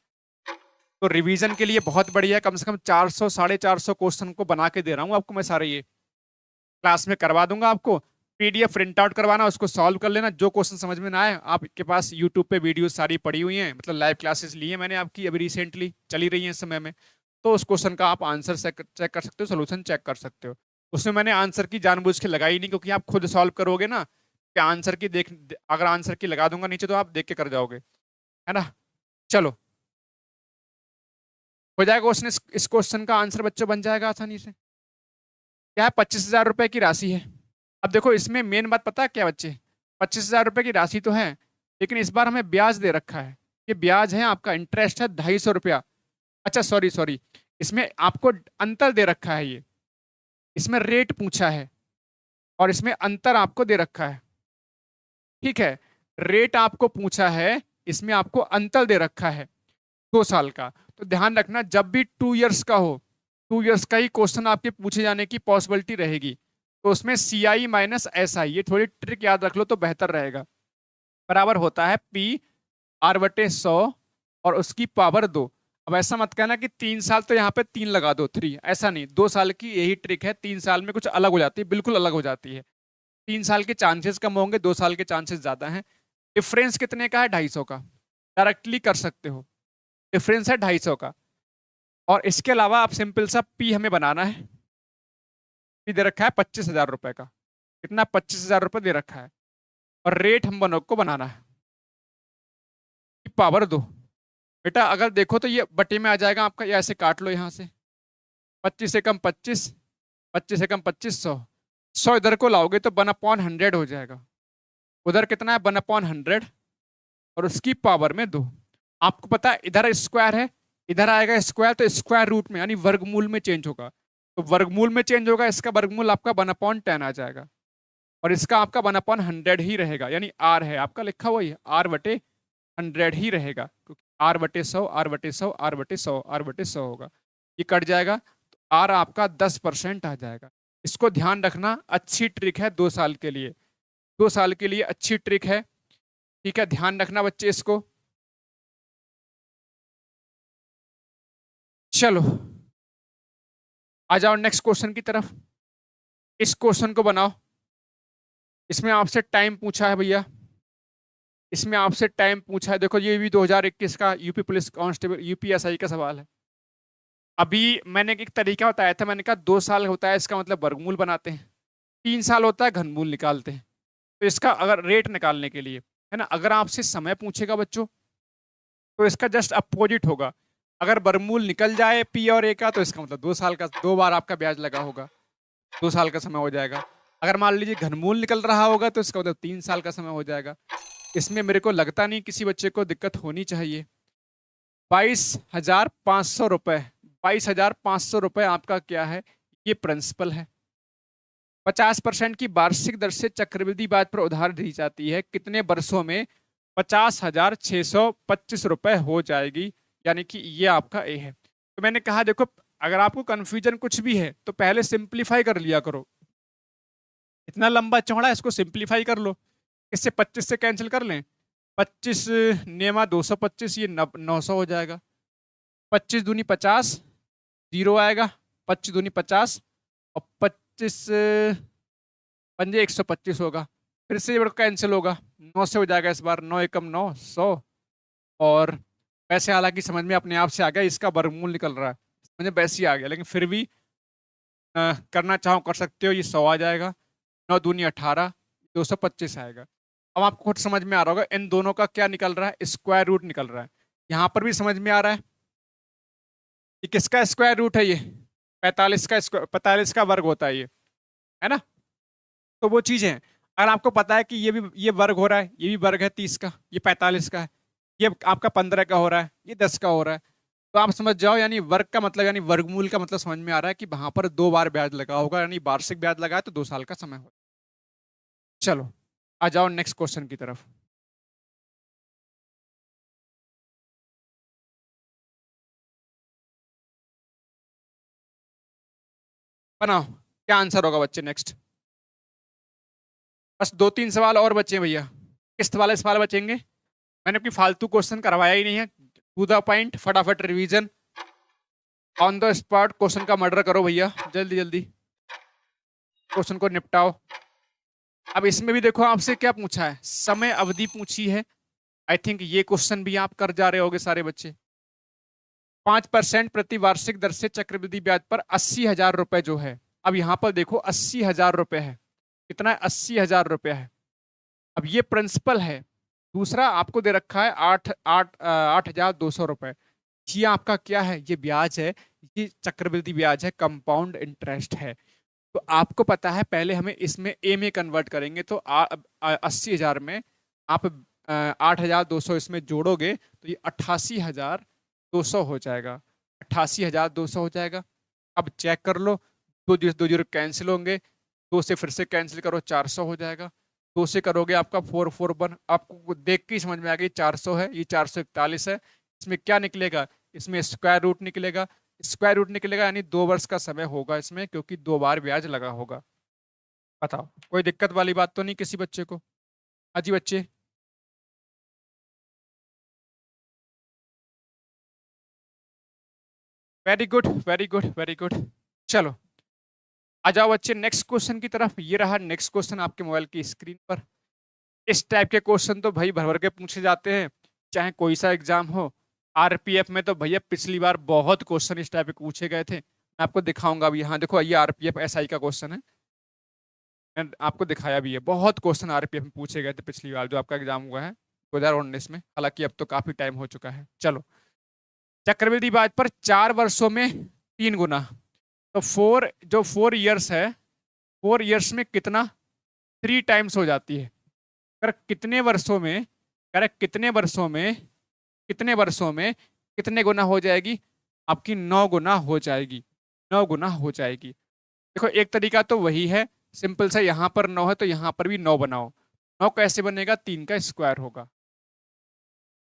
तो रिवीजन के लिए बहुत बढ़िया है, कम से कम 400 450 क्वेश्चन को बना के दे रहा हूँ आपको मैं सारे, ये क्लास में करवा दूंगा आपको। पीडीएफ प्रिंट आउट करवाना, उसको सॉल्व कर लेना, जो क्वेश्चन समझ में ना आए आपके पास यूट्यूब पे वीडियो सारी पड़ी हुई हैं, मतलब लाइव क्लासेस ली है मैंने आपकी अभी रिसेंटली चली रही है इस समय में। तो उस क्वेश्चन का आप आंसर चेक कर सकते हो, सोल्यूशन चेक कर सकते हो। उसमें मैंने आंसर की जानबूझ के लगाई नहीं, क्योंकि आप खुद सॉल्व करोगे ना, क्या आंसर की देख, अगर आंसर की लगा दूंगा नीचे तो आप देख के कर जाओगे, है ना। चलो हो जाएगा क्वेश्चन, इस क्वेश्चन का आंसर बच्चों बन जाएगा आसानी से। क्या है, 25,000 रुपए की राशि है। अब देखो इसमें मेन बात पता है क्या बच्चे, 25,000 रुपए की राशि तो है, लेकिन इस बार हमें ब्याज दे रखा है। ये ब्याज है आपका, इंटरेस्ट है 250 रुपया। अच्छा सॉरी सॉरी, इसमें आपको अंतर दे रखा है, ये इसमें रेट पूछा है और इसमें अंतर आपको दे रखा है, ठीक है। रेट आपको पूछा है, इसमें आपको अंतर दे रखा है 2 साल का। तो ध्यान रखना जब भी 2 इयर्स का हो, 2 इयर्स का ही क्वेश्चन आपके पूछे जाने की पॉसिबिलिटी रहेगी। तो उसमें सी आई माइनस एस आई, ये थोड़ी ट्रिक याद रख लो तो बेहतर रहेगा, बराबर होता है पी आर बटे 100 और उसकी पावर 2। अब ऐसा मत कहना कि 3 साल तो यहाँ पे 3 लगा दो 3, ऐसा नहीं, 2 साल की यही ट्रिक है। 3 साल में कुछ अलग हो जाती है, बिल्कुल अलग हो जाती है। 3 साल के चांसेस कम होंगे, 2 साल के चांसेस ज्यादा हैं। डिफरेंस कितने का है, 250 का, डायरेक्टली कर सकते हो, डिफरेंस है 250 का। और इसके अलावा आप सिंपल सा पी हमें बनाना है, पी दे रखा है 25,000 रुपए का, कितना 25,000 रुपए दे रखा है, और रेट हम बनों को बनाना है पावर 2। बेटा अगर देखो तो ये बटे में आ जाएगा आपका, ये ऐसे काट लो यहाँ से, 25 से कम 25, 25 से कम 25, 100 इधर को लाओगे तो 1/100 हो जाएगा। उधर कितना है 1/100 और उसकी पावर में 2। आपको पता है इधर स्क्वायर है, इधर आएगा स्क्वायर, तो स्क्वायर रूट में यानी वर्गमूल में चेंज होगा। तो वर्गमूल में चेंज होगा, इसका वर्गमूल आपका 1/10 आ जाएगा और इसका आपका 1/100 ही रहेगा, यानी आर है आपका लिखा हुआ, आर बटे 100 ही रहेगा, क्योंकि आर बटे 100 आर बटे 100 आर बटे 100 आर बटे 100 होगा। ये कट जाएगा तो आर आपका 10% आ जाएगा। इसको ध्यान रखना, अच्छी ट्रिक है 2 साल के लिए, 2 साल के लिए अच्छी ट्रिक है, ठीक है, ध्यान रखना बच्चे इसको। चलो आ जाओ नेक्स्ट क्वेश्चन की तरफ। इस क्वेश्चन को बनाओ, इसमें आपसे टाइम पूछा है भैया, इसमें आपसे टाइम पूछा है। देखो ये भी 2021 का यूपी पुलिस कांस्टेबल यूपीएसआई का सवाल है। अभी मैंने एक तरीका बताया था, मैंने कहा 2 साल होता है इसका मतलब वर्गमूल बनाते हैं, 3 साल होता है घनमूल निकालते हैं। तो इसका अगर रेट निकालने के लिए, है ना, अगर आपसे समय पूछेगा बच्चों तो इसका जस्ट अपोजिट होगा। अगर वर्गमूल निकल जाए पी और ए का तो इसका मतलब 2 साल का, 2 बार आपका ब्याज लगा होगा, 2 साल का समय हो जाएगा। अगर मान लीजिए घनमूल निकल रहा होगा तो इसका मतलब 3 साल का समय हो जाएगा। इसमें मेरे को लगता नहीं किसी बच्चे को दिक्कत होनी चाहिए। 22,500 रुपए, 22,500 रुपए आपका क्या है, ये प्रिंसिपल है। 50% की वार्षिक दर से चक्रवृद्धि ब्याज पर उधार दी जाती है, कितने वर्षों में, 50,625 रुपए हो जाएगी, यानी कि ये आपका ए है। तो मैंने कहा देखो अगर आपको कंफ्यूजन कुछ भी है तो पहले सिंप्लीफाई कर लिया करो, इतना लंबा चौड़ा इसको सिंप्लीफाई कर लो। इससे 25 से कैंसिल कर लें, 25 नेमा 225, ये 900 हो जाएगा, 25 दूनी 50 0 आएगा, 25 दूनी 50 और 25 पंजे 125 होगा। फिर से ये कैंसिल होगा, 9 से हो जाएगा इस बार, 9 एकम 9, 100। और वैसे हालांकि समझ में अपने आप से आ गया, इसका वर्गमूल निकल रहा है, मुझे वैसे ही आ गया, लेकिन फिर भी करना चाहो कर सकते हो। ये 100 आ जाएगा, 9 दूनी 18, 225 आएगा। अब आपको खुद समझ में आ रहा होगा इन दोनों का क्या निकल रहा है, स्क्वायर रूट निकल रहा है। यहाँ पर भी समझ में आ रहा है कि किसका स्क्वायर रूट है, ये 45 का वर्ग होता है ये, है ना। तो वो चीजें हैं, अगर आपको पता है कि ये वर्ग हो रहा है, ये भी वर्ग है 30 का, ये 45 का है, ये आपका 15 का हो रहा है, ये 10 का हो रहा है, तो आप समझ जाओ यानी वर्ग का मतलब यानी वर्गमूल का मतलब समझ में आ रहा है कि वहां पर 2 बार ब्याज लगा होगा, यानी वार्षिक ब्याज लगा है तो 2 साल का समय होगा। चलो आ जाओ नेक्स्ट क्वेश्चन की तरफ। बनाओ क्या आंसर होगा बच्चे नेक्स्ट। बस 2-3 सवाल और बचे हैं भैया, किस्त वाले सवाल बचेंगे। मैंने अपनी फालतू क्वेश्चन करवाया ही नहीं है, टू द पॉइंट, फटाफट revision, on the spot question का मर्डर करो भैया, जल्दी जल्दी क्वेश्चन को निपटाओ। अब इसमें भी देखो आपसे क्या पूछा है, समय अवधि पूछी है। आई थिंक ये क्वेश्चन भी आप कर जा रहे होगे सारे बच्चे। 5% प्रति वार्षिक दर से चक्रवृद्धि ब्याज पर 80,000 रुपए जो है, अब यहां पर देखो 80,000 रुपए है, कितना है, 80,000 रुपए है। अब ये प्रिंसिपल है, दूसरा आपको दे रखा है 8,200 रुपए। ये आपका क्या है, ये ब्याज है, ये चक्रवृद्धि ब्याज है, कंपाउंड इंटरेस्ट है। तो आपको पता है पहले हमें इसमें ए में कन्वर्ट करेंगे, तो 80,000 में आप 8,200 इसमें जोड़ोगे तो ये 88,200 हो जाएगा, 88,200 हो जाएगा। अब चेक कर लो, दो जीरो कैंसिल होंगे, 2 से फिर से कैंसिल करो, 400 हो जाएगा। 2 से करोगे आपका 441, आपको देख के ही समझ में आ गई 400 है, ये 441 है। इसमें क्या निकलेगा, इसमें स्क्वायर रूट निकलेगा, स्क्वायर रूट निकलेगा यानी 2 वर्ष का समय होगा इसमें, क्योंकि 2 बार ब्याज लगा होगा। बताओ कोई दिक्कत वाली बात तो नहीं किसी बच्चे को। अजी बच्चे, very good very good very good. चलो आ जाओ बच्चे नेक्स्ट क्वेश्चन की तरफ। ये रहा नेक्स्ट क्वेश्चन आपके मोबाइल की स्क्रीन पर। इस टाइप के क्वेश्चन तो भाई भर भर के पूछे जाते हैं, चाहे कोई सा एग्जाम हो। आरपीएफ में तो भैया पिछली बार बहुत क्वेश्चन इस टाइप के पूछे गए थे, मैं आपको दिखाऊंगा अभी। यहाँ देखो, ये आरपीएफ एसआई का क्वेश्चन है, मैंने आपको दिखाया भी है। बहुत क्वेश्चन आरपीएफ में पूछे गए थे पिछली बार जो आपका एग्जाम हुआ है 2019 में, हालांकि अब तो काफी टाइम हो चुका है। चलो, चक्रवृद्धि ब्याज पर 4 वर्षों में 3 गुना, तो 4 ईयर्स है, 4 ईयर्स में कितना 3 टाइम्स हो जाती है। कर कितने वर्षों में, करेक्ट, कितने वर्षों में कितने गुना हो जाएगी, आपकी 9 गुना हो जाएगी, 9 गुना हो जाएगी। देखो एक तरीका तो वही है, सिंपल सा, यहाँ पर 9 है तो यहाँ पर भी 9 बनाओ। 9 कैसे बनेगा, 3 का स्क्वायर होगा।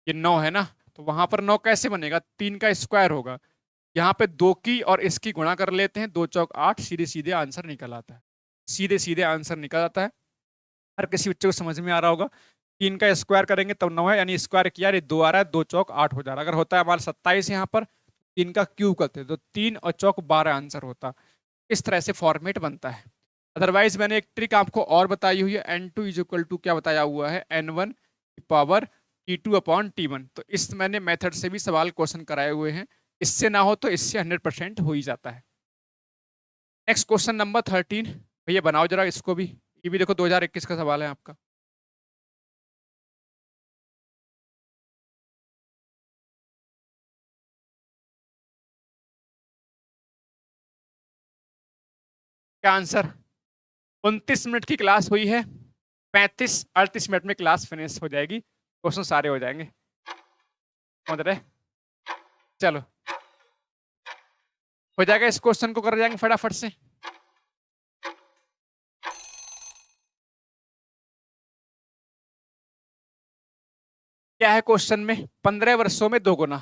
ये 9 है ना, तो वहां पर 9 कैसे बनेगा, 3 का स्क्वायर होगा। यहाँ पे 2 की और इसकी गुणा कर लेते हैं, 2 चौक 8, सीधे सीधे आंसर निकल आता है, सीधे सीधे आंसर निकल आता है। हर किसी बच्चे को समझ में आ रहा होगा। 3 का स्क्वायर करेंगे तब 9 है, यानी स्क्वायर किया, 2 आ रहा है, 2 चौक 8 हो जा रहा है। अगर होता है हमारा 27 यहाँ पर, 3 का क्यूब करते तो 3 और चौक 12 आंसर होता। इस तरह से फॉर्मेट बनता है। अदरवाइज मैंने एक ट्रिक आपको और बताई हुई है, n2 इज इक्वल टू क्या बताया हुआ है, n1 power t2 upon t1। तो इस मैंने मेथड से भी सवाल क्वेश्चन कराए हुए हैं, इससे ना हो तो इससे 100% हो ही जाता है। नेक्स्ट क्वेश्चन नंबर 13, भैया बनाओ जरा इसको भी, ये भी देखो 2021 का सवाल है आपका। क्या आंसर, 29 मिनट की क्लास हुई है, 35-38 मिनट में क्लास फिनिश हो जाएगी, क्वेश्चन सारे हो जाएंगे। समझ रहे, चलो हो जाएगा, इस क्वेश्चन को कर जाएंगे फटाफट से। क्या है क्वेश्चन में, 15 वर्षों में 2 गुना,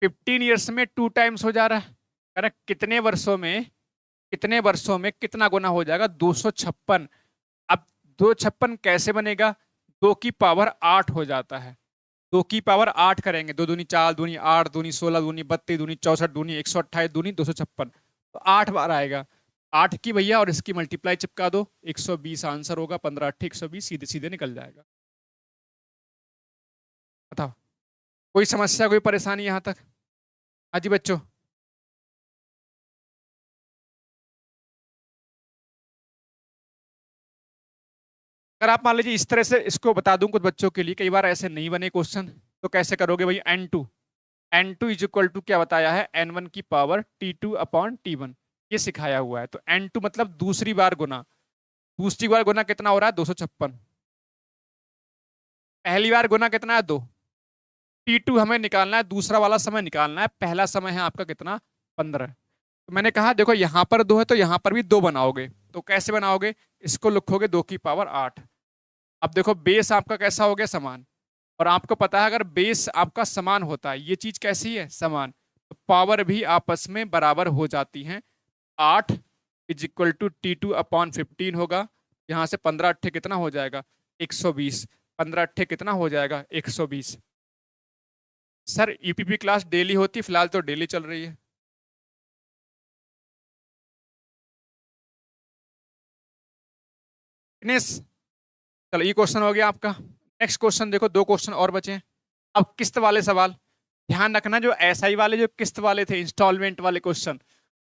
15 ईयर्स में 2 टाइम्स हो जा रहा है, करेक्ट। कितने वर्षों में कितना गुना हो जाएगा, 256। अब 256 कैसे बनेगा, 2 की पावर 8 हो जाता है, 2 की पावर 8 करेंगे, 2 दूनी 4, दूनी 8, दूनी 16, दूनी 32, दूनी 64, दूनी 128, दूनी 256, तो 8 बार आएगा 8 की भैया, और इसकी मल्टीप्लाई चिपका दो, 120 आंसर होगा, 15 8 120, सीधे सीधे निकल जाएगा। बताओ, कोई समस्या, कोई परेशानी यहां तक? हाँ जी बच्चों। अगर आप मान लीजिए इस तरह से इसको बता दूं कुछ बच्चों के लिए, कई बार ऐसे नहीं बने क्वेश्चन, तो कैसे करोगे भाई? n2 इज इक्वल टू क्या बताया है? n1 की पावर t2 अपॉन t1, ये सिखाया हुआ है। तो n2 मतलब दूसरी बार गुना, दूसरी बार गुना कितना हो रहा है? 256। पहली बार गुना कितना है? 2। t2 हमें निकालना है, दूसरा वाला समय निकालना है, पहला समय है आपका कितना? 15। तो मैंने कहा देखो यहां पर 2 है तो यहां पर भी 2 बनाओगे, तो कैसे बनाओगे? इसको लिखोगे 2 की पावर 8। अब देखो बेस आपका कैसा हो गया? समान। और आपको पता है अगर बेस आपका समान होता है, ये चीज कैसी है? समान, तो पावर भी आपस में बराबर हो जाती हैं। 8 is equal to t2 upon 15 होगा। यहां से 15 अट्ठे कितना हो जाएगा? 120। 15 अट्ठे कितना हो जाएगा? 120। सर यूपीपी क्लास डेली होती, फिलहाल तो डेली चल रही है। फिनिश। चलो ये क्वेश्चन हो गया आपका। नेक्स्ट क्वेश्चन देखो, 2 क्वेश्चन और बचे हैं। अब किस्त वाले सवाल ध्यान रखना, जो एसआई वाले, जो किस्त वाले थे, इंस्टॉलमेंट वाले क्वेश्चन,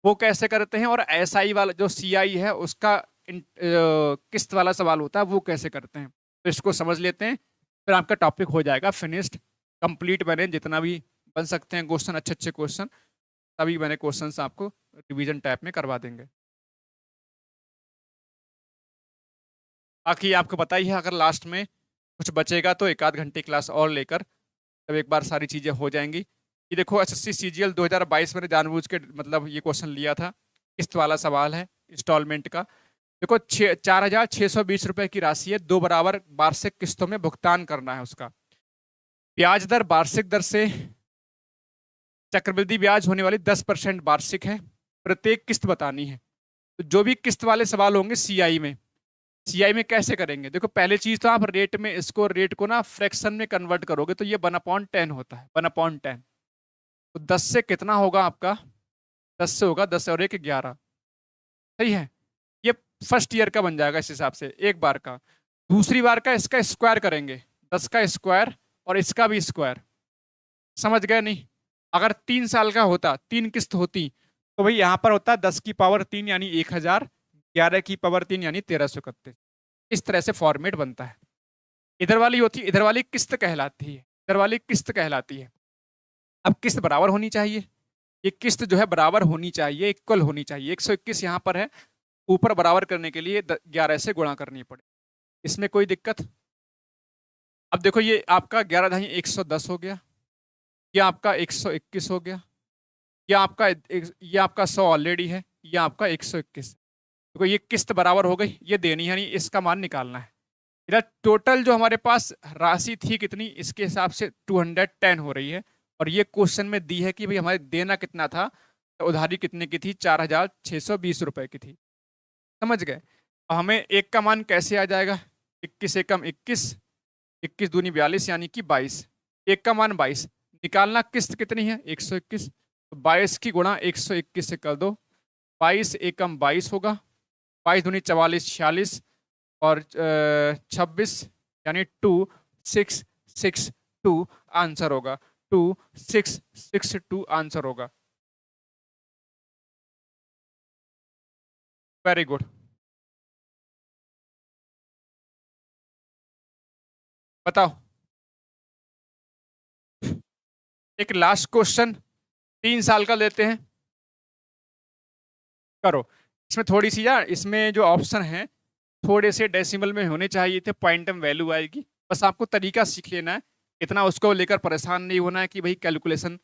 वो कैसे करते हैं, और एसआई वाला जो सीआई है उसका किस्त वाला सवाल होता है, वो कैसे करते हैं। तो इसको समझ लेते हैं, फिर आपका टॉपिक हो जाएगा फिनिश्ड, कंप्लीट। बने जितना भी बन सकते हैं क्वेश्चन, अच्छे अच्छे क्वेश्चन, तभी बने क्वेश्चन आपको रिवीजन टाइप में करवा देंगे। बाकी आपको पता ही है, अगर लास्ट में कुछ बचेगा तो 1 आध घंटे क्लास और लेकर तब एक बार सारी चीजें हो जाएंगी। ये देखो एसएससी सीजीएल 2022 मैंने जानबूझ के मतलब ये क्वेश्चन लिया था, किस्त वाला सवाल है इंस्टॉलमेंट का। देखो 4,620 रुपए की राशि है, 2 बराबर वार्षिक किस्तों में भुगतान करना है उसका। ब्याज दर वार्षिक दर से चक्रवृद्धि ब्याज होने वाली 10% वार्षिक है, प्रत्येक किस्त बतानी है। तो जो भी किस्त वाले सवाल होंगे सीआई में कैसे करेंगे? देखो पहले चीज तो आप रेट में, इसको रेट को ना फ्रैक्शन में कन्वर्ट करोगे तो ये 1/10 होता है, 1/10। तो 10 से कितना होगा आपका? 10 से होगा 10 और 1 11, सही है। ये फर्स्ट ईयर का बन जाएगा इस हिसाब से, एक बार का। दूसरी बार का इसका स्क्वायर करेंगे, 10 का स्क्वायर और इसका भी स्क्वायर। समझ गए नहीं? अगर 3 साल का होता, 3 किस्त होती, तो भाई यहां पर होता 10 की पावर 3 यानी 1000, 11 की पावर 3 यानी 1331। इस तरह से फॉर्मेट बनता है। इधर वाली होती, इधर वाली किस्त कहलाती है, इधर वाली किस्त कहलाती है। अब किस्त बराबर होनी चाहिए, ये किस्त जो है बराबर होनी चाहिए, इक्वल होनी चाहिए। 121 यहाँ पर है, ऊपर बराबर करने के लिए 11 से गुणा करनी पड़े, इसमें कोई दिक्कत? अब देखो ये आपका 11 ढाई 110 हो गया, ये आपका 121 हो गया, ये आपका 100 ऑलरेडी है, ये आपका 121। देखो ये किस्त बराबर हो गई, ये देनी है नहीं, इसका मान निकालना है। इधर टोटल जो हमारे पास राशि थी कितनी, इसके हिसाब से 210 हो रही है। और ये क्वेश्चन में दी है कि भाई हमारे देना कितना था, तो उधारी कितने की थी? 4,620 रुपए की थी। समझ गए? अब हमें एक का मान कैसे आ जाएगा? 21 एकम 21, 21 दूनी 42 यानी कि 22। एक का मान 22 निकालना, किस्त कितनी है? 121। तो 22 की गुणा 121 से कर दो, 22 एकम 22 होगा, 22 दूनी 44 46 और 26 यानी 2662 आंसर होगा, 2662 आंसर होगा। Very good. बताओ एक लास्ट क्वेश्चन 3 साल का लेते हैं, करो। इसमें थोड़ी सी यार, इसमें जो ऑप्शन है थोड़े से डेसिमल में होने चाहिए थे, पॉइंटम वैल्यू आएगी। बस आपको तरीका सीख लेना है, इतना उसको लेकर परेशान नहीं होना है कि भाई कैलकुलेशन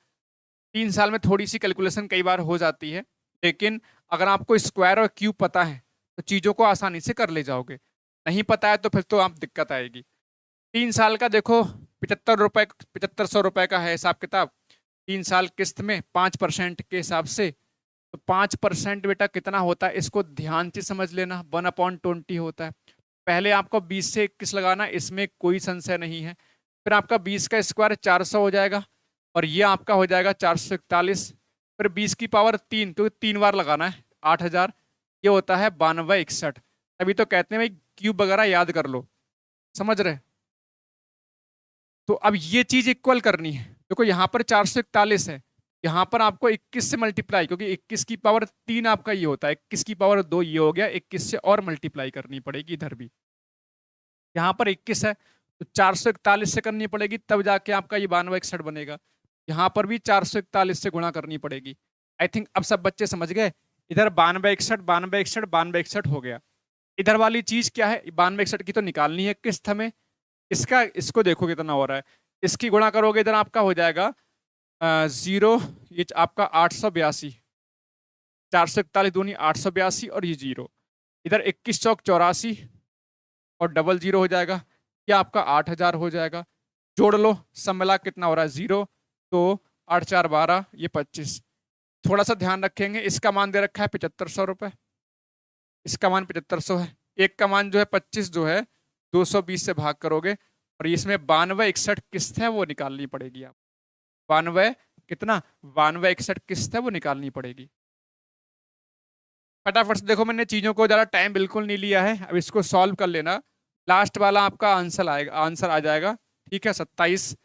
3 साल में थोड़ी सी कैलकुलेशन कई बार हो जाती है, लेकिन अगर आपको स्क्वायर और क्यूब पता है तो चीज़ों को आसानी से कर ले जाओगे। नहीं पता है तो फिर तो आप दिक्कत आएगी। 3 साल का देखो 75 रुपये, 7500 रुपये का है हिसाब किताब। 3 साल किस्त में 5% के हिसाब से, तो 5% बेटा कितना होता है, इसको ध्यान से समझ लेना, 1/20 होता है। पहले आपको 20 से 21 लगाना, इसमें कोई संशय नहीं है। फिर आपका 20 का स्क्वायर 400 हो जाएगा, और ये आपका हो जाएगा 441। फिर 20 की पावर 3, क्योंकि 3 बार लगाना है, 8000। ये होता है 9261। तभी तो कहते हैं भाई क्यूब वगैरह याद कर लो, समझ रहे। तो अब ये चीज इक्वल करनी है। देखो यहाँ पर 441 है, यहाँ पर आपको 21 से मल्टीप्लाई, क्योंकि 21 की पावर 3 आपका ये होता है, 21 की पावर 2 ये हो गया, 21 से और मल्टीप्लाई करनी पड़ेगी इधर भी। यहाँ पर 21 है तो 441 से करनी पड़ेगी, तब जाके आपका ये 9261 बनेगा। यहाँ पर भी 441 से गुणा करनी पड़ेगी। आई थिंक अब सब बच्चे समझ गए। इधर 9261 9261 9261 हो गया। इधर वाली चीज क्या है, 9261 की तो निकालनी है किस्त हमें। इसका इसको देखो कितना हो रहा है, इसकी गुणा करोगे इधर आपका हो जाएगा 0, ये आपका 882, 441 दूनी 882 और ये 0, इधर 21 चौक 84 और डबल 0 हो जाएगा, ये आपका 8000 हो जाएगा। जोड़ लो, सब मिला कितना हो रहा है 0 तो 8 4 12, ये 25। थोड़ा सा ध्यान रखेंगे, इसका मान दे रखा है 7500 रुपये, इसका मान 7500 है। एक का मान जो है 25 जो है 220 से भाग करोगे, और इसमें 9261 किस्त है वो निकालनी पड़ेगी आप। 92 कितना, 9261 किस्त है वो निकालनी पड़ेगी। फटाफट से देखो, मैंने चीजों को ज्यादा टाइम बिल्कुल नहीं लिया है, अब इसको सॉल्व कर लेना। लास्ट वाला आपका आंसर आएगा, आंसर आ जाएगा, ठीक है, 27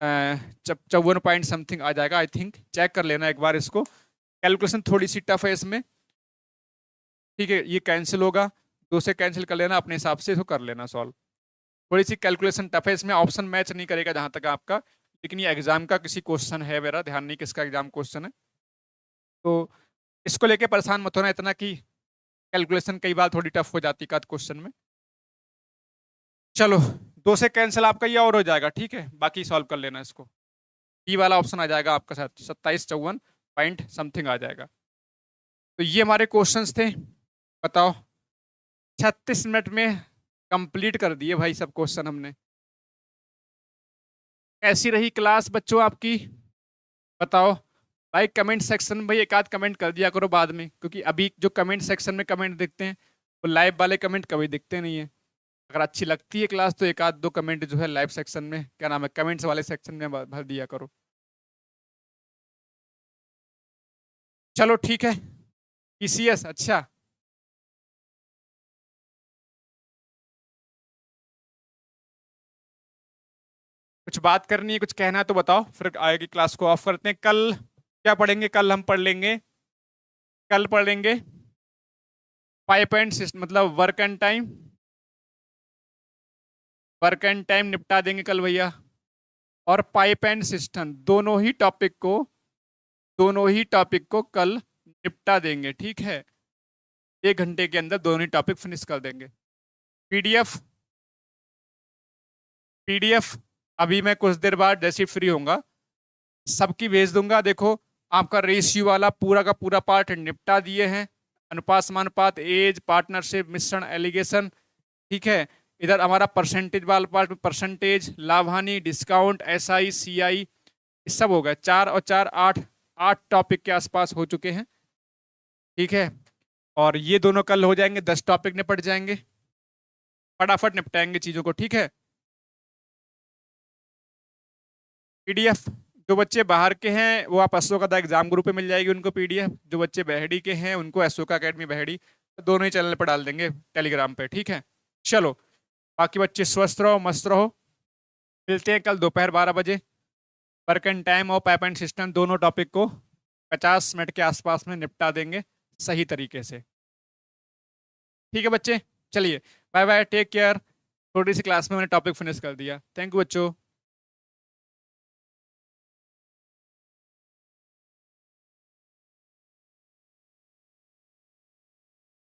54 पॉइंट समथिंग आ जाएगा आई थिंक। चेक कर लेना एक बार इसको, कैलकुलेशन थोड़ी सी टफ है इसमें, ठीक है। ये कैंसिल होगा, 2 से कैंसिल कर लेना अपने हिसाब से, इसको कर लेना सॉल्व। थोड़ी सी कैलकुलेशन टफ है इसमें, ऑप्शन मैच नहीं करेगा जहां तक आपका, लेकिन ये एग्जाम का किसी क्वेश्चन है, मेरा ध्यान नहीं किसका एग्जाम क्वेश्चन है, तो इसको लेके परेशान मत होना इतना कि कैलकुलेशन कई बार थोड़ी टफ हो जाती है क्वेश्चन में। चलो 2 से कैंसिल आपका ये और हो जाएगा, ठीक है, बाकी सॉल्व कर लेना इसको। ई वाला ऑप्शन आ जाएगा आपका साथ 27 54 पॉइंट समथिंग आ जाएगा। तो ये हमारे क्वेश्चंस थे, बताओ 36 मिनट में कंप्लीट कर दिए भाई सब क्वेश्चन हमने। कैसी रही क्लास बच्चों आपकी, बताओ भाई। कमेंट सेक्शन में भाई एक आध कमेंट कर दिया करो बाद में, क्योंकि अभी जो कमेंट सेक्शन में कमेंट दिखते हैं वो लाइव वाले कमेंट कभी दिखते नहीं है। अगर अच्छी लगती है क्लास तो एक आध दो कमेंट जो है लाइव सेक्शन में, क्या नाम है, कमेंट्स वाले सेक्शन में भर दिया करो। चलो ठीक है, पीसीएस, अच्छा कुछ बात करनी है, कुछ कहना है तो बताओ, फिर आगे क्लास को ऑफ करते हैं। कल क्या पढ़ेंगे, कल हम पढ़ लेंगे, कल पढ़ लेंगे 5 एंड मतलब work and time, work and time निपटा देंगे कल भैया, और पाइप एंड सिस्टम, दोनों ही टॉपिक को कल निपटा देंगे, ठीक है। 1 घंटे के अंदर दोनों ही टॉपिक फिनिश कर देंगे। पीडीएफ पीडीएफ अभी मैं कुछ देर बाद जैसे फ्री होऊंगा सबकी भेज दूंगा। देखो आपका रेशियो वाला पूरा का पूरा पार्ट निपटा दिए हैं, अनुपात समानुपात, एज, पार्टनरशिप, मिश्रण, एलिगेशन, ठीक है। इधर हमारा परसेंटेज वाला पार्ट में परसेंटेज, लाभ हानि, डिस्काउंट, एसआई, सीआई, सब हो गया। 4 और 4 8 टॉपिक के आसपास हो चुके हैं, ठीक है। और ये दोनों कल हो जाएंगे, 10 टॉपिक निपट जाएंगे, फटाफट निपटाएंगे चीजों को, ठीक है। पीडीएफ जो बच्चे बाहर के हैं वो आप अशोका एग्जाम ग्रुप पे मिल जाएगी उनको पीडीएफ, जो बच्चे बहड़ी के हैं उनको अशोका अकेडमी बहड़ी, तो दोनों ही चैनल पर डाल देंगे टेलीग्राम पे, ठीक है। चलो बाकी बच्चे स्वस्थ रहो, मस्त रहो, मिलते हैं कल दोपहर 12 बजे। वर्क एंड टाइम और पाइप एंड सिस्टम दोनों टॉपिक को 50 मिनट के आसपास में निपटा देंगे सही तरीके से, ठीक है बच्चे। चलिए बाय बाय, टेक केयर। थोड़ी सी क्लास में मैंने टॉपिक फिनिश कर दिया, थैंक यू बच्चों।